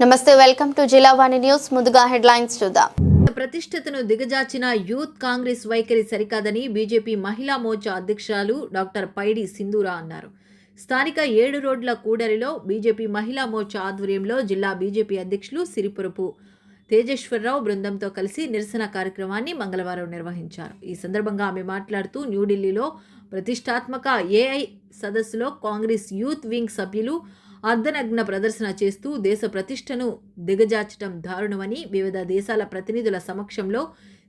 నమస్తే, welcome to Jillavani news. ముందుగా headlines చూద్దాం. ప్రతిష్టతను దిగజార్చిన యూత్ కాంగ్రెస్ వైఖరి సరికాదని బీజేపీ మహిళా మోర్చా అధ్యక్షురాలు డాక్టర్ పైడి సింధూరా అన్నారు. స్థానిక 7 రోడ్ల కూడలిలో బీజేపీ మహిళా మోర్చా ఆధ్వర్యంలో జిల్లా బీజేపీ అధ్యక్షులు సిరిపురపు తేజేశ్వరరావు బృందంతో కలిసి నిరసన కార్యక్రమాన్ని మంగళవారం నిర్వహించారు. ఈ సందర్భంగా ఆమె మాట్లాడుతూ న్యూఢిల్లీలో ప్రతిష్టాత్మక ఏఐ సదస్సులో కాంగ్రెస్ యూత్ వింగ్ సభ్యులు అర్ధనగ్న ప్రదర్శన చేస్తూ దేశ ప్రతిష్టను దిగజార్చడం దారుణమని, వివిధ దేశాల ప్రతినిధుల సమక్షంలో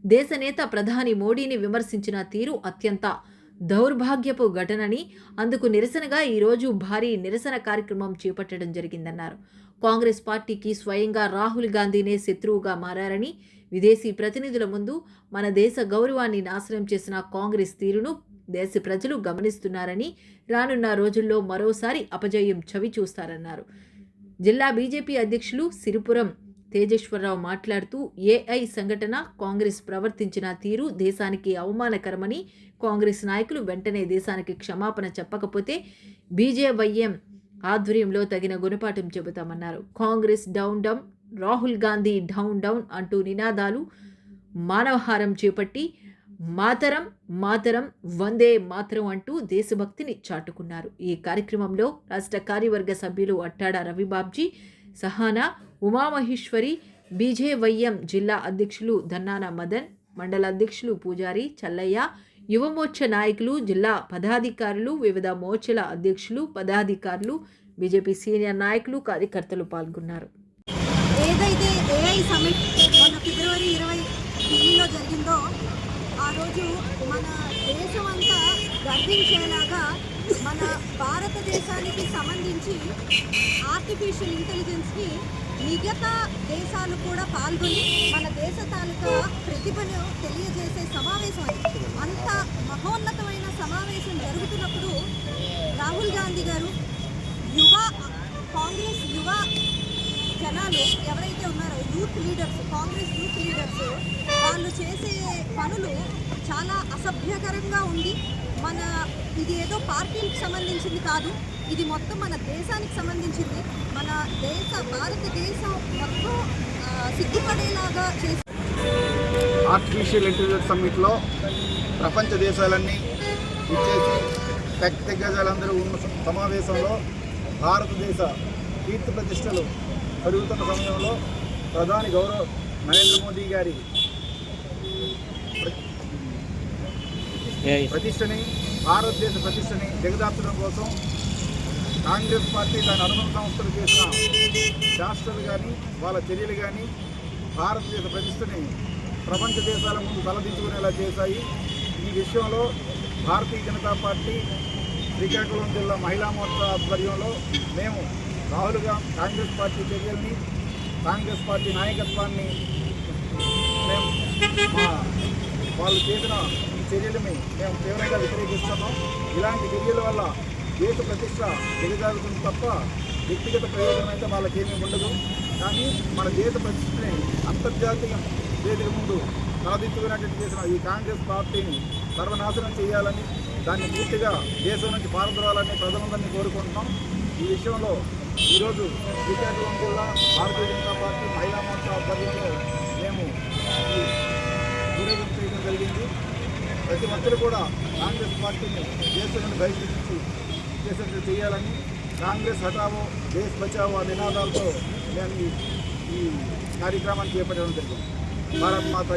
దేశ నేత ప్రధాని మోడీని విమర్శించిన తీరు అత్యంత దౌర్భాగ్యపు ఘటనని, అందుకు నిరసనగా ఈరోజు భారీ నిరసన కార్యక్రమం చేపట్టడం జరిగిందన్నారు. కాంగ్రెస్ పార్టీకి స్వయంగా రాహుల్ గాంధీనే శత్రువుగా మారారని, విదేశీ ప్రతినిధుల ముందు మన దేశ గౌరవాన్ని నాశనం చేసిన కాంగ్రెస్ తీరును దేశ ప్రజలు గమనిస్తున్నారని, రానున్న రోజుల్లో మరోసారి అపజయం చవి చూస్తారన్నారు. జిల్లా బీజేపీ అధ్యక్షులు సిరిపురం తేజేశ్వరరావు మాట్లాడుతూ ఏఐ సంఘటన కాంగ్రెస్ ప్రవర్తించిన తీరు దేశానికి అవమానకరమని, కాంగ్రెస్ నాయకులు వెంటనే దేశానికి క్షమాపణ చెప్పకపోతే బీజేవైఎం ఆధ్వర్యంలో తగిన గుణపాఠం చెబుతామన్నారు. Congress down down, Rahul Gandhi down down అంటూ నినాదాలు మానవహారం చేపట్టి మాతరం మాతరం వందే మాతరం అంటూ దేశభక్తిని చాటుకున్నారు. ఈ కార్యక్రమంలో రాష్ట్ర కార్యవర్గ సభ్యులు అట్టాడ రవిబాబ్జీ, సహానా, ఉమామహేశ్వరి, బీజేవైఎం జిల్లా అధ్యక్షులు దన్నాన మదన్, మండల అధ్యక్షులు పూజారి చల్లయ్య, యువమోర్చ నాయకులు, జిల్లా పదాధికారులు, వివిధ మోర్చల అధ్యక్షులు, పదాధికారులు, బీజేపీ సీనియర్ నాయకులు, కార్యకర్తలు పాల్గొన్నారు. ఏదైతే ఏఐ సమిట్ మొన్న ఫిబ్రవరి 20 ఢిల్లీలో జరిగిందో ఆ రోజు మన దేశం అంతా గర్వించేలాగా మన భారతదేశానికి సంబంధించి ఆర్టిఫిషియల్ ఇంటెలిజెన్స్ని మిగతా దేశాలు కూడా పాల్గొని మన దేశ తాలూకా ప్రతిభను తెలియజేసే సమావేశం అది. అంత మహోన్నతమైన సమావేశం జరుగుతున్నప్పుడు రాహుల్ గాంధీ గారు కాంగ్రెస్ యువ జనాలు ఎవరైతే ఉన్నారో youth leaders, Congress youth leaders, వాళ్ళు చేసే పనులు చాలా అసభ్యకరంగా ఉంది. ఇది ఏదో పార్టీలకు సంబంధించింది కాదు, ఇది మొత్తం మన దేశానికి సంబంధించింది. మన భారతదేశం మొత్తం సిగ్గుపడేలాగా చేసి ఆర్టిఫిషియల్ ఇంటెలిజెన్స్ సమ్మిట్లో ప్రపంచ దేశాలన్నీ ఇచ్చేసి టెక్ దిగ్గజాలందరూ ఉన్న సమావేశంలో భారతదేశ కీర్తి ప్రతిష్టలు పెరుగుతున్న సమయంలో ప్రధాని గౌరవ నరేంద్ర మోదీ గారి ప్రతిష్టని, భారతదేశ ప్రతిష్టని దిగజార్చడం కోసం కాంగ్రెస్ పార్టీ దాని అనుబంధ సంస్థలు చేసిన శాస్త్రాలు కానీ వాళ్ళ చర్యలు కానీ భారతదేశ ప్రతిష్టని ప్రపంచ దేశాల ముందు తలదించుకునేలా చేశాయి. ఈ విషయంలో భారతీయ జనతా పార్టీ శ్రీకాకుళం జిల్లా మహిళా మోర్చా ఆధ్వర్యంలో మేము కాంగ్రెస్ పార్టీ చర్యల్ని, కాంగ్రెస్ పార్టీ నాయకత్వాన్ని మేము వాళ్ళు చేసిన ఈ చర్యలని మేము తీవ్రంగా వ్యతిరేకిస్తున్నాం. ఇలాంటి చర్యల వల్ల దేశ ప్రతిష్ట దిగజారుతుంది తప్ప వ్యక్తిగత ప్రయోజనం అయితే వాళ్ళకేమీ ఉండదు. కానీ మన దేశ ప్రతిష్టని అంతర్జాతీయ వేదిక ముందు తలదించుకునేటట్టు చేసిన ఈ కాంగ్రెస్ పార్టీని సర్వనాశనం చేయాలని, దాన్ని పూర్తిగా దేశం నుంచి పారద్రోలాలని ప్రజలందరినీ కోరుకుంటున్నాం. ఈ విషయంలో ఈరోజు శ్రీకాకుళం జిల్లా భారతీయ జనతా పార్టీ మహిళా మోర్చా ఆధ్వర్యంలో మేము ఊరేగింపు చేయడం జరిగింది. ప్రతి ఒక్కరు కూడా కాంగ్రెస్ పార్టీని దేశం నుండి బహిష్కరించి చేసేట్టు చేయాలని, కాంగ్రెస్ హటావో దేశ్ బచావో ఆ నినాదాలతో మేము ఈ కార్యక్రమాన్ని చేపట్టడం జరిగింది. భారత్ మాత